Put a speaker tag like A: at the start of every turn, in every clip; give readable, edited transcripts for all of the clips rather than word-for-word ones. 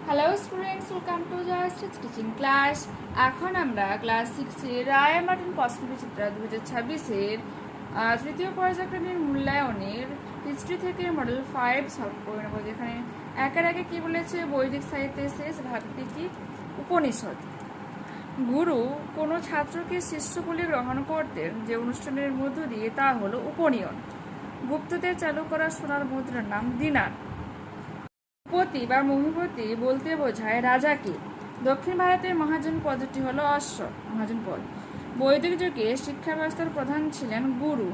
A: Hello students, welcome to just teaching class. এখন আমরা class 6-এর রায় Martin প্রশ্নবিচিত্রা 2026-এর তৃতীয় পর্যায়ক্রমের মূল্যায়নের হিস্ট্রি থেকে মডেল 5 সলভ করে নেব। যেখানে একের আগে কি বলেছে, বৈদিক সাহিত্যের শেষ ভাগটি কি? উপনিষদ। গুরু কোনো ছাত্রকে শিষ্য বলে গ্রহণ করতেন যে অনুষ্ঠানের মধ্য দিয়ে, তা হলো উপনয়ন। গুপ্তদের চালু করা সোনার মুদ্রার নাম দিনার। ভূপতি বা মহিপতি বলতে বোঝায় রাজাকে। দক্ষিণ ভারতের মহাজন পদটি হলো অশ্ব, মহাজন পদ। বৈদিক যুগে শিক্ষা ব্যবস্থার প্রধান ছিলেন গুরু।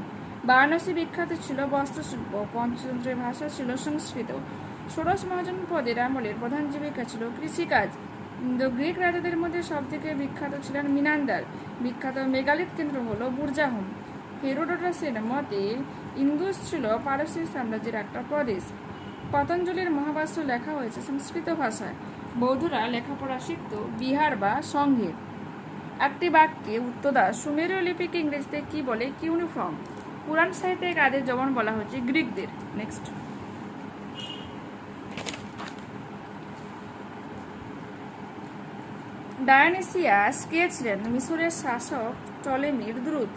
A: বারাণসী বিখ্যাত ছিল বস্ত্রশিল্প। পঞ্চতন্ত্রের ভাষা ছিল সংস্কৃত। ষোড়শ মহাজন পদের আমলের প্রধান জীবিকা ছিল কৃষিকাজ। ইন্দো গ্রিক রাজাদের মধ্যে সবথেকে বিখ্যাত ছিলেন মিনান্দার। বিখ্যাত মেগালিথ কেন্দ্র হলো বুর্জাহুম। হেরোডোটাসের মতে ইন্দুস ছিল পারস্য সাম্রাজ্যের একটা প্রদেশ। পতঞ্জলির মহাভাষ্য লেখা হয়েছে সংস্কৃত ভাষায়। বৌদ্ধরা লেখাপড়া শিখত বিহার বা সংঘে। একটি বাক্যে উত্তর দাও, সুমেরীয় লিপিকে ইংরেজিতে কি বলে? ইউনিফর্ম। পুরাণ সাহিত্যে আদের যেমন বলা হচ্ছে গ্রিকদের। নেক্সট, ডায়োনিসিয়াস কে ছিলেন? মিশরের শাসক টলেমির দ্রুত।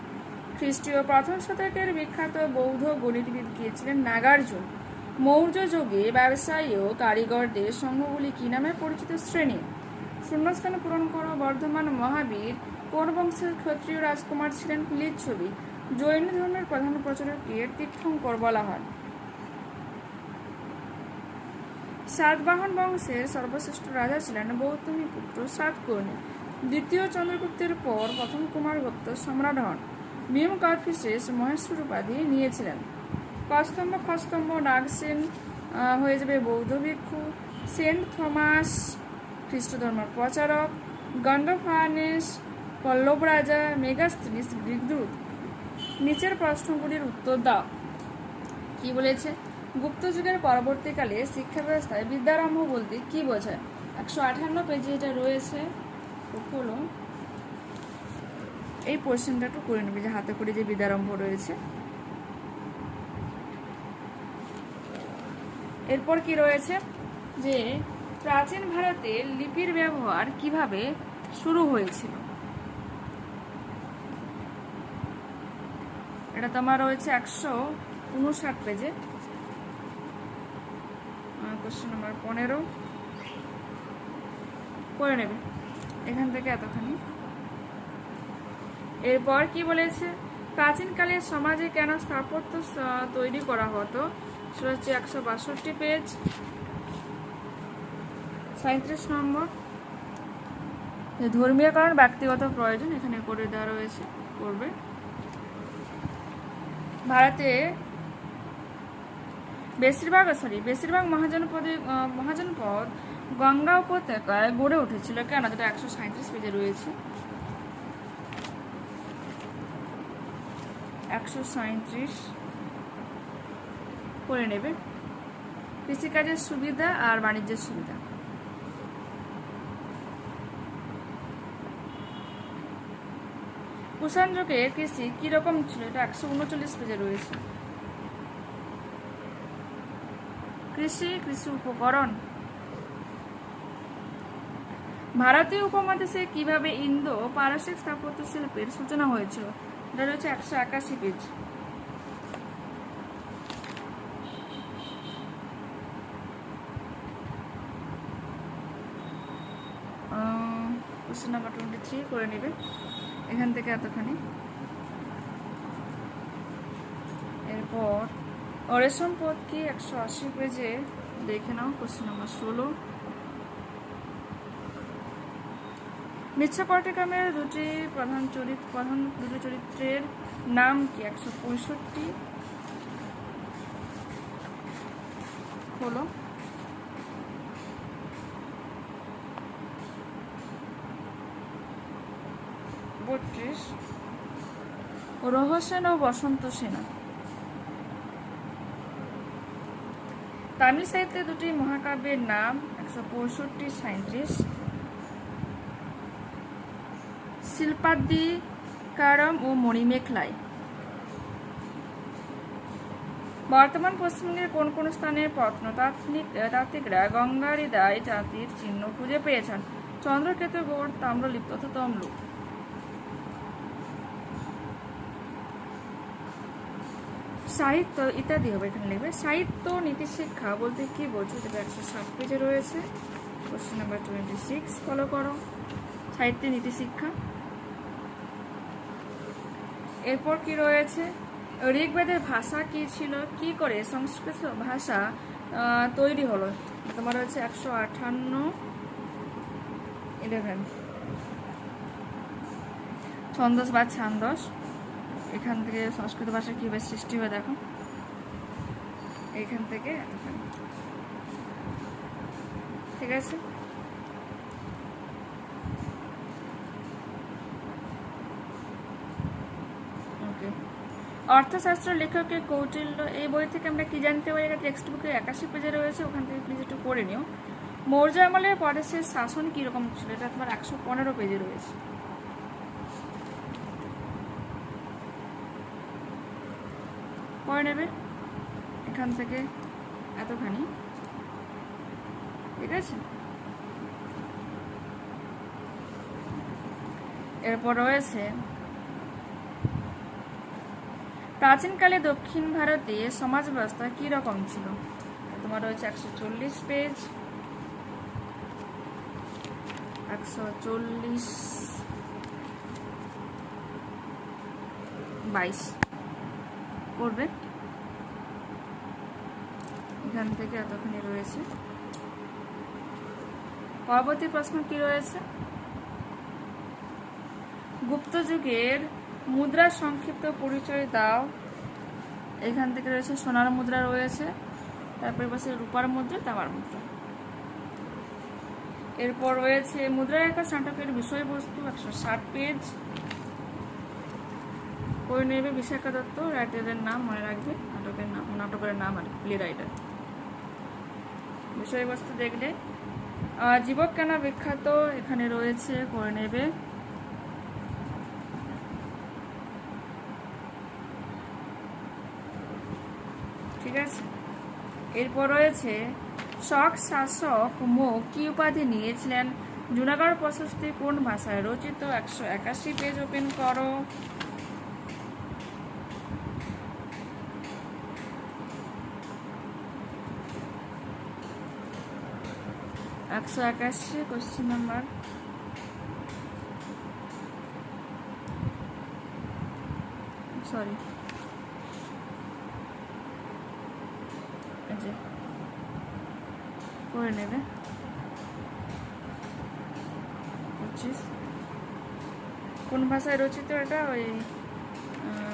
A: খ্রিস্টীয় প্রথম শতকের বিখ্যাত বৌদ্ধ গণিতবিদ কে ছিলেন? নাগার্জুন। মৌর্য যুগে ব্যবসায়ী ও কারিগরদের সংঘগুলি কি নামে পরিচিত? শ্রেণী। শূন্যস্থান পূরণ করো। বর্ধমান মহাবীর কোন বংশের ক্ষত্রিয় রাজকুমার ছিলেন? লিচ্ছবি। জৈন ধর্মের প্রধান প্রচারককে তীর্থঙ্কর বলা হয়। সাতবাহন বংশের সর্বশ্রেষ্ঠ রাজা ছিলেন গৌতমীপুত্র সাতকর্ণী। দ্বিতীয় চন্দ্রগুপ্তের পর প্রথম কুমারগুপ্ত সম্রাট হন। ভীম কার্ফিসেস মহেশ্বর উপাধি নিয়েছিলেন। কস্তম্ভ খস্তম্ভ নাগসেন হয়ে যাবে বৌদ্ধ ভিক্ষু। সেন্ট থমাস খ্রিস্ট ধর্মের প্রচারক। গন্ডফানেস পল্লব রাজা। মেগাস্তিনিস গ্রিক দূত। নিচের প্রশ্নগুলির উত্তর দাও। কি বলেছে? গুপ্ত যুগের পরবর্তীকালে শিক্ষা ব্যবস্থায় বিদ্যারম্ভ বলতে কি বোঝায়? 158 পেজে এটা রয়েছে। হলো এই কোশ্চেনটা একটু করে নেবে, যে হাতে করে যে বিদ্যারম্ভ রয়েছে। এরপর কি রয়েছে, যে প্রাচীন ভারতে লিপির ব্যবহার কিভাবে শুরু হয়েছিল? এটা তোমার রয়েছে 159 পেজে, কোশ্চেন নাম্বার 15 করে নেবে এখান থেকে এতখানি। এরপর কি বলেছে, প্রাচীনকালের সমাজে কেন স্থাপত্য তৈরি করা হতো? সেটা হচ্ছে 162 পেজ, 37 নম্বর। ধর্মীয় কারণ, ব্যক্তিগত প্রয়োজন, এখানে করে দেওয়া রয়েছে, করবে। ভারতে বেশিরভাগ মহাজনপদ গঙ্গা উপত্যকায় গড়ে উঠেছিল কেন? যেটা 137 পেজে রয়েছে। 137 করে নেবে। কৃষিকাজের সুবিধা আর বাণিজ্যের সুবিধা। কুষাণ যুগে কৃষি কিরকম ছিল? এটা 139 পেজে রয়েছে। কৃষি উপকরণ। ভারতীয় উপমহাদেশে কিভাবে ইন্দো পারসিক স্থাপত্য শিল্পের সূচনা হয়েছিল? এটা রয়েছে 181 পেজ। কোশ্চেন নাম্বার 23 করে নেবে এখান থেকে এতখানি। এরপর রেশম পদ কি? 180 পেজে দেখে নাও, কোশ্চেন নাম্বার 16। মিথ্যাপট্টিকামের প্রধান দুটি চরিত্রের নাম কি? 165 হলো। রহস্যেন ও বসন্ত সেনা। তামিল সাহিত্যে দুটি মহাকাব্যের নাম 165, 37। শিল্পাদ্দিকারম ও মণিমেখলাই। বর্তমান পশ্চিমবঙ্গের কোন কোন স্থানে প্রত্নতাত্ত্বিকরা গঙ্গারিদাই জাতির চিহ্ন খুঁজে পেয়েছেন? চন্দ্রকেতু, গৌড়, তাম্রলিপ্ত অথবা তমলুক। সাহিত্য ইত্যাদি হবে, এখানে লিখবে। সাহিত্য নীতিশিক্ষা বলতে কি বলছো? যেটা 107 পেজে রয়েছে, কোশ্চেন নাম্বার 26 ফলো করো। সাহিত্যে নীতিশিক্ষা। এরপর কি রয়েছে? ঋগ্বেদের ভাষা কি ছিল? কি করে সংস্কৃত ভাষা তৈরি হলো? তোমার হচ্ছে 158 11 ছন্দস বা ছান্দস। এখান থেকে সংস্কৃত ভাষা কিভাবে সৃষ্টি হয় দেখো, এইখান থেকে এতখানি, ঠিক আছে। ওকে, অর্থশাস্ত্র লেখকের কৌটিল্য, এই বই থেকে আমরা কি জানতে পারি? এটা টেক্সট বুকে 81 পেজে রয়েছে, ওখান থেকে প্লিজ একটু পড়ে নিও। মৌর্য আমলের পরে সে শাসন কিরকম ছিল? এটা তোমার 115 পেজে রয়েছে। পড়ে নেবে এখান থেকে এতখানি, ঠিক আছে। এরপর রয়েছে প্রাচীনকালে দক্ষিণ ভারতে সমাজ ব্যবস্থা কি রকম ছিল? তোমার রয়েছে 140 পেজ, 140 22 করবে, এখান থেকে এতখানি রয়েছে। পরবর্তী প্রশ্ন কি রয়েছে? গুপ্ত যুগের মুদ্রার সংক্ষিপ্ত পরিচয় দাও। এখান থেকে রয়েছে সোনার মুদ্রা রয়েছে, তারপরে পাশে রূপার মুদ্রা, তামার মুদ্রা। এরপর রয়েছে মুদ্রা আকার নাটকের বিষয়বস্তু, 160 পেজ। করে নেবে। বিশাখা দত্ত, রাইটারের নাম মনে রাখবে, নাটকের নাম আর প্লে রাইটার। বিষয়বস্তু দেখলে জীবক কেন বিখ্যাত, এখানে রয়েছে, করে নেবে। ঠিক আছে। এরপর রয়েছে শক শাসক মুখ কি উপাধি নিয়েছিলেন? জুনাগড় প্রশস্তি কোন ভাষায় রচিত? 181 পেজ ওপেন করো। কোশ্চেন নাম্বার করে নেবে 25। কোন ভাষায় রচিত এটা? ওই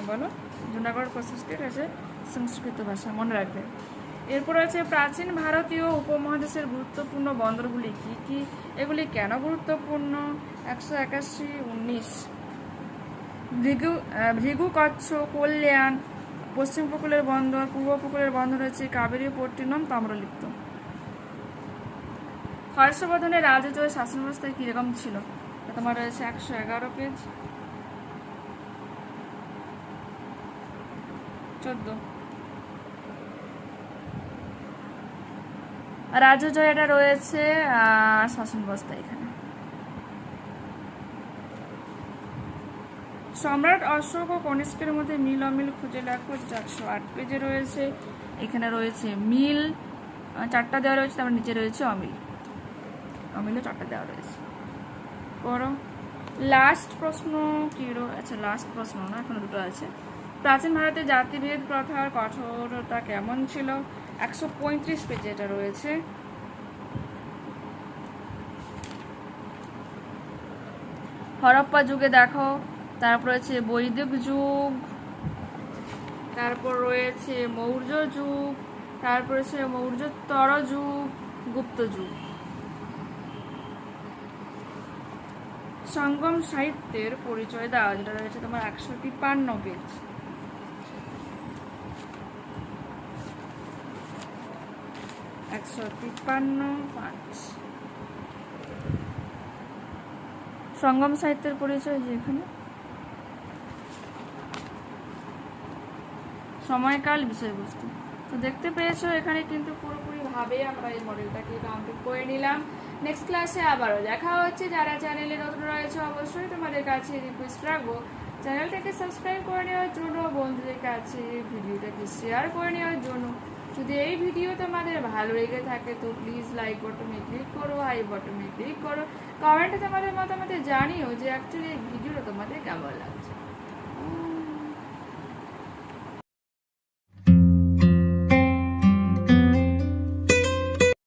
A: বলো, জুনাগড় প্রশস্তির আছে সংস্কৃত ভাষা, মনে রাখবে। এরপর আছে প্রাচীন ভারতীয় উপমহাদেশের গুরুত্বপূর্ণ বন্দরগুলি কি কি? এগুলি কেন গুরুত্বপূর্ণ? 181 19। ভৃগু, কচ্ছ, কল্যাণ। পশ্চিম উপকূলের বন্দর, পূর্ব উপকূলের বন্দর হচ্ছে কাবেরী, পট্টিনম, তাম্রলিপ্ত। হর্ষবর্ধনের রাজজয় শাসন ব্যবস্থায় কিরকম ছিল? তোমার রয়েছে 111 পেজ, 14। রাজজয় এটা রয়েছে শাসন ব্যবস্থা এখানে। সম্রাট অশোক ও কনিষ্কের মধ্যে মিল অমিল খুঁজে লেখো, 108 পেজে রয়েছে। এখানে রয়েছে মিল 4টা দেওয়া রয়েছে, তারপর নিচে রয়েছে অমিল, অমিলও 4টা দেওয়া রয়েছে। করো। লাস্ট প্রশ্ন কি রয়েছে? লাস্ট প্রশ্ন না, এখনো 2টো আছে। প্রাচীন ভারতের জাতিভেদ প্রথার কঠোরতা কেমন ছিল? 135 পেজে এটা রয়েছে। হরপ্পা যুগে দেখো, তারপর রয়েছে বৈদিক যুগ, তারপর রয়েছে মৌর্য যুগ, তারপর রয়েছে মৌর্যোত্তর যুগ, গুপ্ত যুগ। সঙ্গম সাহিত্যের পরিচয় দাও, যেটা রয়েছে তোমার 153 পেজ। সঙ্গম সাহিত্যের পরিচয় যে এখানে সময়কাল বিষয়বস্তু। তো দেখতে পেয়েছো এখানে কিন্তু পুরোপুরিভাবে আমরা এই মডেলটাকে কমপ্লিট করে নিলাম। নেক্সট ক্লাসে আবারও দেখা হচ্ছে। যারা চ্যানেলে নতুন রয়েছে অবশ্যই তোমাদের কাছে রিকোয়েস্ট রাখবো চ্যানেলটাকে সাবস্ক্রাইব করে নেওয়ার জন্য, বন্ধুদের কাছে ভিডিওটাকে শেয়ার করে নেওয়ার জন্য। যদি এই ভিডিও তোমাদের ভালো লেগে থাকে তো প্লিজ লাইক বটনে ক্লিক করো, হাই বটনে ক্লিক করো, কমেন্টে তোমাদের মতামত জানিও যে অ্যাকচুয়ালি এই ভিডিওটা তোমাদের কেমন লাগছে।